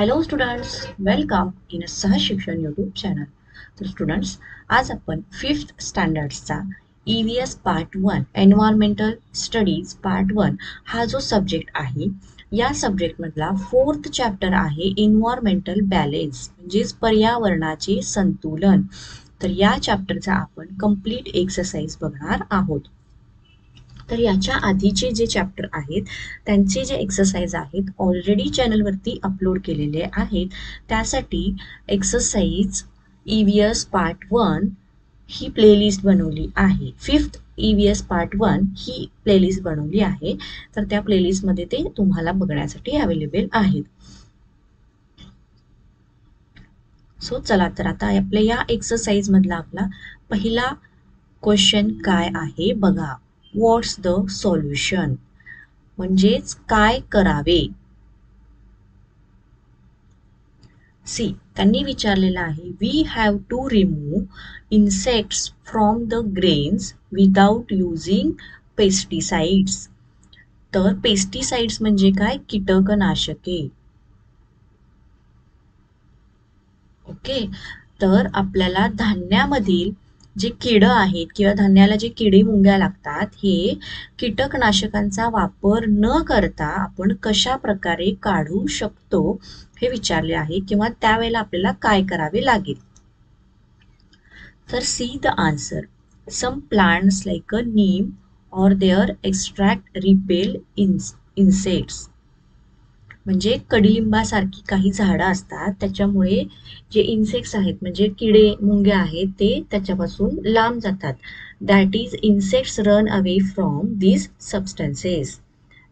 Hello students, welcome in सहज शिक्षण YouTube channel. तर स्टुडंट्स, आज आपण 5th स्टँडर्डचा EVS part 1 environmental studies part 1 हा जो सब्जेक्ट आहे, या सब्जेक्टमधला 4th चॅप्टर आहे एन्व्हायरमेंटल बॅलेन्स, म्हणजेच पर्यावरणाचे संतुलन. तर या चॅप्टरचा आपण कंप्लीट एक्सरसाइज बघणार आहोत. तर याच्या आधीचे जे चॅप्टर आहेत त्यांचे जे एक्सरसाइज आहेत ऑलरेडी चॅनलवरती अपलोड केलेले आहेत. त्यासाठी एक्सरसाइज EVS पार्ट 1 ही प्लेलिस्ट बनवली आहे. 5th EVS पार्ट 1 ही प्लेलिस्ट बनवली आहे. तर त्या प्लेलिस्टमध्ये ते तुम्हाला बघण्यासाठी अवेलेबल आहेत. सो चला, तर आता आपल्या या एक्सरसाइज मधला आपला पहिला क्वेश्चन काय आहे बघा. व्हॉट्स द सॉल्युशन, म्हणजेच काय करावे. सी, त्यांनी विचारलेलं आहे, we have to remove insects from the grains without using pesticides. तर पेस्टिसाइड्स म्हणजे काय? कीटकनाशके. ओके, तर आपल्याला धान्यामधील जे किड आहेत किंवा धान्याला जे किडे मुंग्या लागतात, हे कीटकनाशकांचा वापर न करता आपण कशा प्रकारे काढू शकतो हे विचारले आहे, किंवा त्यावेळेला आपल्याला काय करावे लागेल. तर see the answer. Some plants like a neem और देअर एक्स्ट्रॅक्ट रिपेल इन्सेक्ट्स. म्हणजे कडुलिंबासारखी काही झाडं असतात, त्याच्यामुळे जे इन्सेक्ट्स आहेत म्हणजे किडे मुंग्या आहेत ते त्याच्यापासून लांब जातात. That is insects run away from these substances.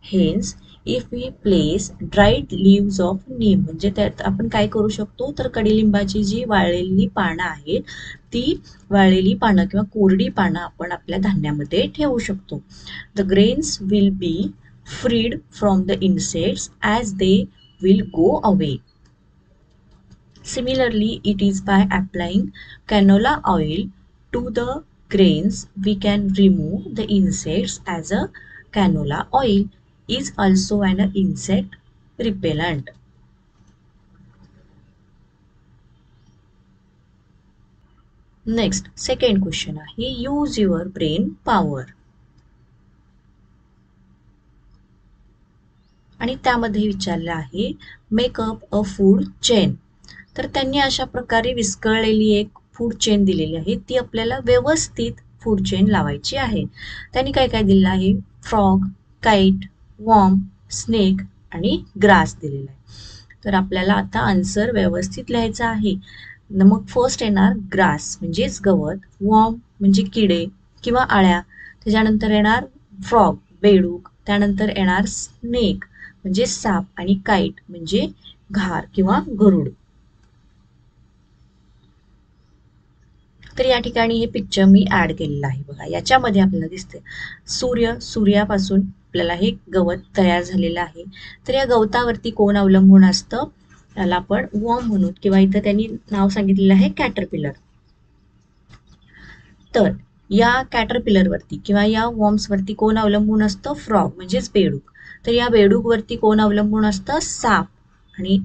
Hence, if we place dried leaves of neem, म्हणजे त्यात आपण काय करू शकतो, तर कडुलिंबाची जी वाळलेली पानं आहेत ती वाळलेली पानं किंवा कोरडी पानं आपण आपल्या धान्यामध्ये ठेवू शकतो. The grains will be freed from the insects as they will go away. Similarly, it is by applying canola oil to the grains we can remove the insects, as a canola oil is also an insect repellent. Next, second question आहे, use your brain power. आणि त्यामध्ये विचारले आहे, make up अ food chain. तर त्यांनी अशा प्रकारे विस्कळलेली एक फूड चेन दिलेली आहे, ती आपल्याला व्यवस्थित फूड चेन लावायची आहे. त्यांनी काय काय दिलेलं आहे, फ्रॉग, काईट, वॉर्म, स्नेक आणि ग्रास दिलेला आहे. तर आपल्याला आता आन्सर व्यवस्थित लिहायचा आहे. मग फर्स्ट येणार ग्रास म्हणजेच गवत, वॉर्म म्हणजे किडे किंवा आळ्या, त्याच्यानंतर येणार फ्रॉग बेडूक, त्यानंतर येणार स्नेक म्हणजे साप, आणि काईट म्हणजे घार किंवा गरुड. तर या ठिकाणी हे पिक्चर मी ऍड केलेलं आहे बघा. याच्यामध्ये आपल्याला दिसते सूर्यापासून आपल्याला हे गवत तयार झालेलं आहे. तर या गवतावरती कोण अवलंबून असतं, त्याला आपण वॉर्म म्हणून, किंवा इथं त्यांनी नाव सांगितलेलं आहे कॅटरपिलर. तर या कॅटरपिलरवरती किंवा या वॉर्म्सवरती कोण अवलंबून असतं, फ्रॉग म्हणजेच बेडूक. तर या बेडूकवरती कोण अवलंबून असतं, साप. आणि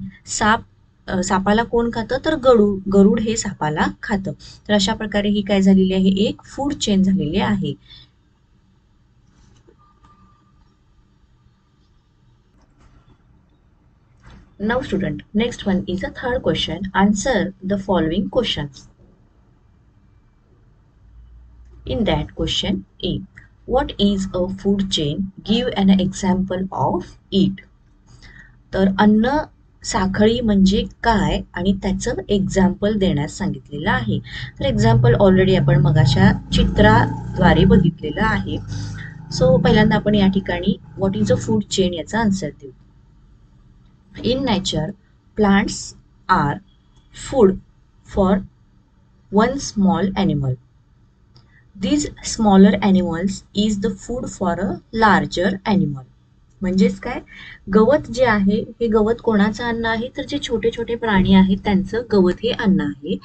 सापाला कोण खातं, तर गरुड हे सापाला खातं. तर अशा प्रकारे ही काय झालेली आहे, एक फूड चेन झालेली आहे. Now student, next one is a third question. Answer the following questions. In that question A, what is a food chain? Give an example of it. तर अन्न साखळी म्हणजे काय आणि त्याचं एक्झाम्पल देण्यास सांगितलेलं आहे. तर एक्झाम्पल ऑलरेडी आपण मगाच्या चित्राद्वारे बघितलेलं आहे. सो पहिल्यांदा आपण या ठिकाणी what is a food chain याचा आन्सर देऊ. In nature, plants are food for one small animal. These smaller animals is the food for a larger animal. म्हणजेच काय, गवत जे आहे हे गवत कोणाचं अन्न आहे, तर जे छोटे छोटे प्राणी आहेत त्यांचं गवत हे अन्न आहे.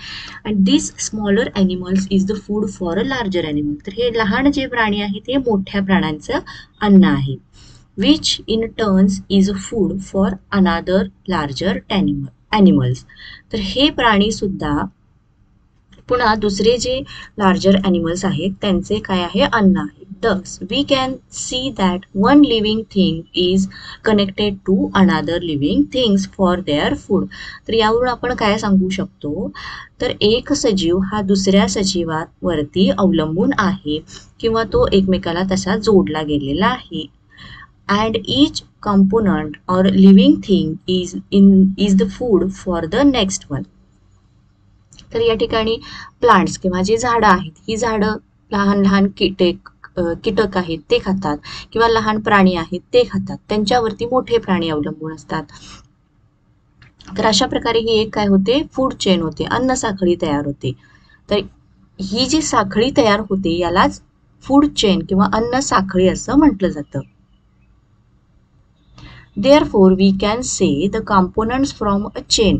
and these smaller animals is the food for a larger animal. तर हे लहान जे प्राणी आहेत हे मोठ्या प्राण्यांचं अन्न आहे. which in turns is food for another larger animals. तर हे प्राणी सुद्धा पुन्हा दुसरे जे लार्जर ॲनिमल्स आहेत त्यांचे काय आहे, अन्न आहे. Thus we can see that one living thing is connected to another living things for their food. तर यावरून आपण काय सांगू शकतो, तर एक सजीव हा दुसऱ्या सजीवावरती अवलंबून आहे किंवा तो एकमेकाला तसा जोडला गेलेला आहे. And each component or living thing is the food for the next one. तर या ठिकाणी प्लांट्स किंवा जे झाडं आहेत, ही झाडं लहान लहान कीटक आहेत ते खातात किंवा लहान प्राणी आहेत ते खातात, त्यांच्यावरती मोठे प्राणी अवलंबून असतात. तर अशा प्रकारे ही एक काय होते, फूड चेन होते, अन्न साखळी तयार होते. तर ही जी साखळी तयार होते यालाच फूड चेन किंवा अन्न साखळी असं म्हटलं जातं. Therefore we can say the components from a chain,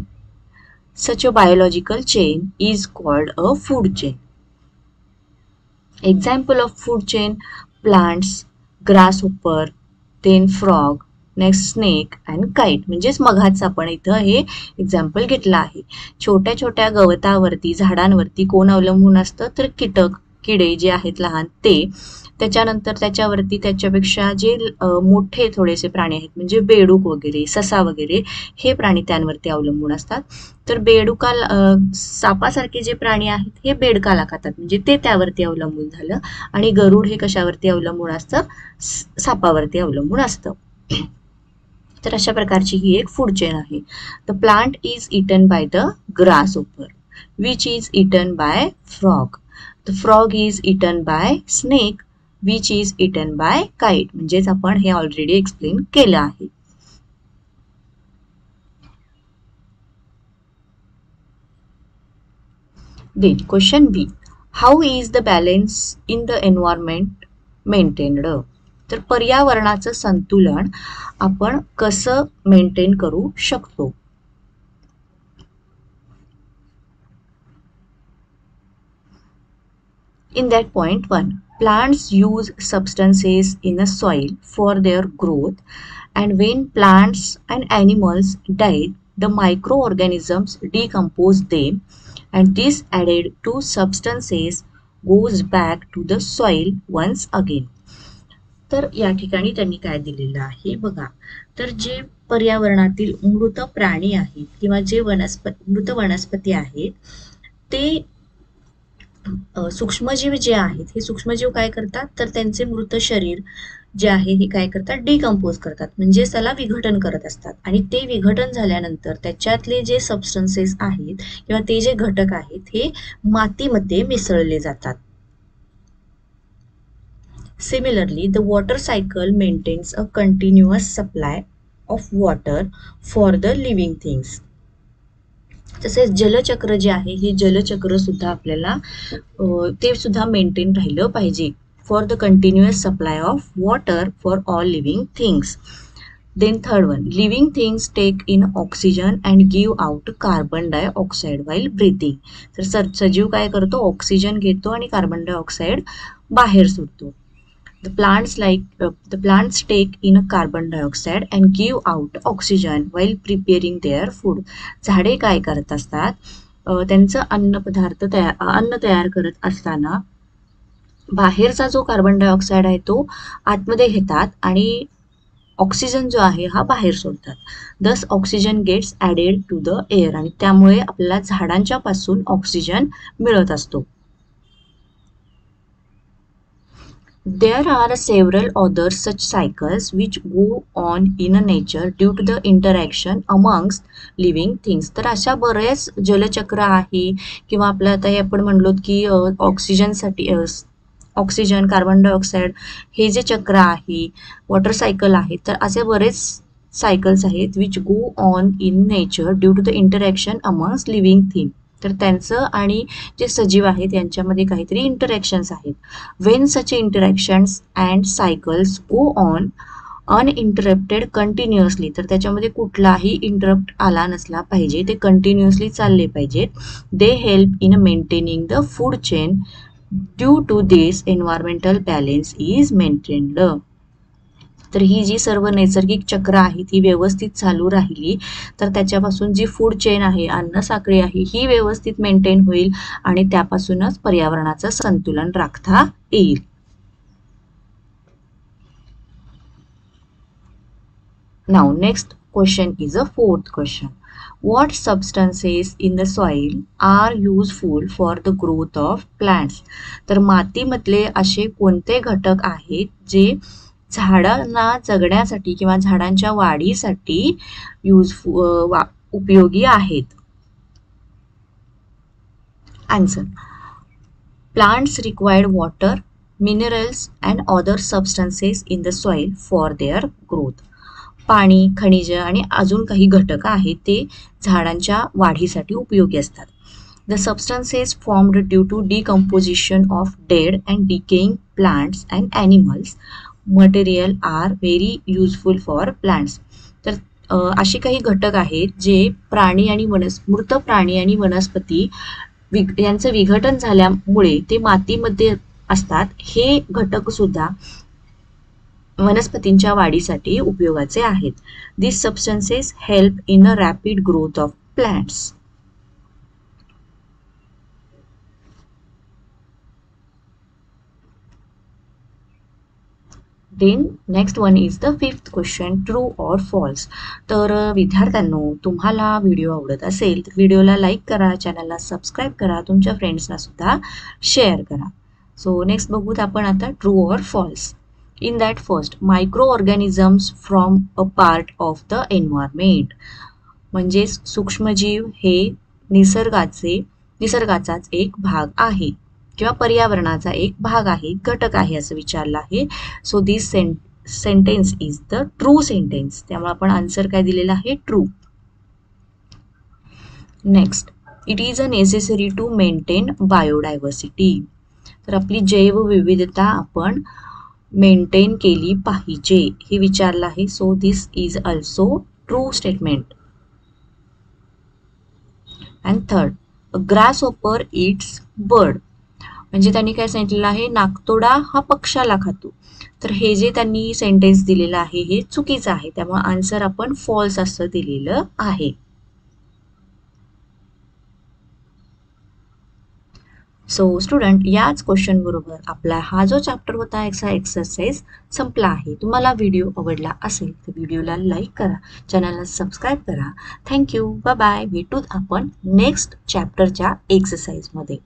such a biological chain, is called a food chain. Example of food chain: plants, grasshopper, then frog, next snake and kite. म्हणजेच मघाच आपण इथं हे एक्झाम्पल घेतलं आहे. छोट्या छोट्या गवतावरती झाडांवरती कोण अवलंबून असतं, तर किडे जे आहेत लहान ते. त्याच्यानंतर त्याच्यावरती त्याच्यापेक्षा जे मोठे थोडेसे प्राणी आहेत म्हणजे बेडूक वगैरे, ससा वगैरे, हे प्राणी त्यांवरती अवलंबून असतात. तर सापासारखे जे प्राणी आहेत हे बेडकाला खातात, म्हणजे ते त्यावरती अवलंबून झालं. आणि गरुड हे कशावरती अवलंबून असतं, सापावरती अवलंबून असतं. तर अशा प्रकारची ही एक फूड चेन आहे. The plant is eaten by the grasshopper, which is eaten by frog. The frog is eaten by snake, which is eaten by kite. म्हणजेच आपण हे ऑलरेडी एक्सप्लेन केलं आहे. Then question B. How is the balance in the environment maintained? तर पर्यावरणाचं संतुलन आपण कसं मेंटेन करू शकतो. In that point 1, plants use substances in the soil for their growth, and when plants and animals die, the microorganisms decompose them, and this added to substances goes back to the soil once again. तर या ठिकाणी त्यांनी काय दिलेलं आहे बघा. तर जे पर्यावरणातील मृत प्राणी आहेत किंवा जे मृत वनस्पती आहेत ते सूक्ष्मजीव जे आहेत, हे सूक्ष्मजीव काय करतात, तर त्यांचे मृत शरीर जे आहे हे काय करतात, डिकम्पोज करतात, म्हणजे त्याला विघटन करत असतात. आणि ते विघटन झाल्यानंतर त्याच्यातले जे सबस्टन्सेस आहेत किंवा ते जे घटक आहेत हे मातीमध्ये मिसळले जातात. Similarly, the water cycle maintains a continuous supply of water for the living things. तसेच जलचक्र जे आहे हे जलचक्र सुद्धा आपल्याला ते सुद्धा मेंटेन राहिलं पाहिजे. For the continuous supply of water for all living things. Then third one, living things take in oxygen and give out carbon dioxide while breathing. तर सजीव काय करतो, ऑक्सिजन घेतो आणि कार्बन डायऑक्साईड बाहेर सोडतो. The plants take in carbon dioxide and give out oxygen while preparing their food. झाडे काय करत असतात, त्यांचं अन्न तयार करत असताना बाहेरचा जो कार्बन डायऑक्साईड आहे तो आतमध्ये घेतात आणि ऑक्सिजन जो आहे हा बाहेर सोडतात. Thus oxygen gets added to the air, आणि त्यामुळे आपल्याला झाडांच्या पासून ऑक्सिजन मिळत असतो. There are several other such cycles which go on in nature due to the interaction amongst living things. तर अशा बरेच जलचक्र आहे किंवा आपलं आता हे आपण म्हणलो की ऑक्सिजन कार्बन डायऑक्साईड हे जे चक्र आहे, वॉटर सायकल आहे, तर असे बरेच सायकल्स आहेत which go on in nature due to the interaction amongst living thing. तर त्यांचं आणि जे सजीव आहेत यांच्यामध्ये काहीतरी इंटरॅक्शन्स आहेत. When such interactions and cycles go on uninterrupted continuously, तर त्याच्यामध्ये कुठलाही इंटरप्ट आला नसला पाहिजे, ते कंटिन्युअसली चालले पाहिजेत. They help in maintaining the food chain. Due to this environmental balance is maintained. तर ही जी सर्व नैसर्गिक चक्र आहे ती व्यवस्थित चालू राहिली तर त्याच्यापासून जी फूड चेन आहे, अन्न साखळी आहे, ही व्यवस्थित मेंटेन होईल आणि त्यापासूनच पर्यावरणाचं संतुलन राखता येईल. Now next question is a fourth question. What substances in the soil are useful for the growth of plants? तर मातीमधले असे कोणते घटक आहेत जे झाडांना जगण्यासाठी किंवा झाडांच्या वाढीसाठी उपयोगी आहेत? Answer. Plants require water, minerals and other substances in the soil for their growth. पाणी, खनिज आणि अजून काही घटक आहेत ते झाडांच्या वाढीसाठी उपयोगी असतात. The substances formed due to decomposition of dead and decaying plants and animals material are very useful for plants. तर असे काही घटक आहेत जे प्राणी आणि मृत प्राणी आणि वनस्पती यांचं विघटन झाल्यामुळे ते मातीमध्ये असतात. हे घटक सुद्धा वनस्पतींच्या वाढीसाठी उपयोगाचे आहेत. These substances help in a rapid growth of plants. Then next one is the fifth question, true or false. तर विद्यार्थ्यांनो, तुम्हाला व्हिडिओ आवडत असेल तर व्हिडिओला लाईक करा, चॅनलला सबस्क्राईब करा, तुमच्या फ्रेंड्सना सुद्धा शेअर करा. सो नेक्स्ट बघूत आपण आता ट्रू और false. In that first, microorganisms from a part of the environment. म्हणजेच सूक्ष्मजीव हे निसर्गाचाच एक भाग आहे किंवा पर्यावरणाचा एक भाग आहे, घटक आहे असं विचारलं आहे. So this sentence is the true sentence. त्यामुळे आपण आन्सर काय दिलेला आहे? True. Next, it is a necessary to maintain biodiversity. तर आपली जैवविविधता आपण मेंटेन केली पाहिजे हे विचारलं आहे. So this is also true statement. And third, grasshopper it's bird. म्हणजे त्यांनी काय सांगितलेलं आहे? नाकतोडा हा पक्षाला खातो. तर हे जे त्यांनी सेंटेन्स दिलेलं आहे हे चुकीचं आहे. त्यामुळे आन्सर आपण फॉल्स असं दिलेलं आहे. सो स्टुडंट, याच क्वेश्चन बरोबर आपला हा जो चॅप्टर होता याचा एक्सरसाइज संपला आहे. तुम्हाला व्हिडिओ आवडला असेल तर व्हिडिओला लाईक करा, चॅनलला सबस्क्राईब करा. Thank you, bye bye. भेटूत आपण नेक्स्ट चॅप्टरच्या एक्सरसाइजमध्ये.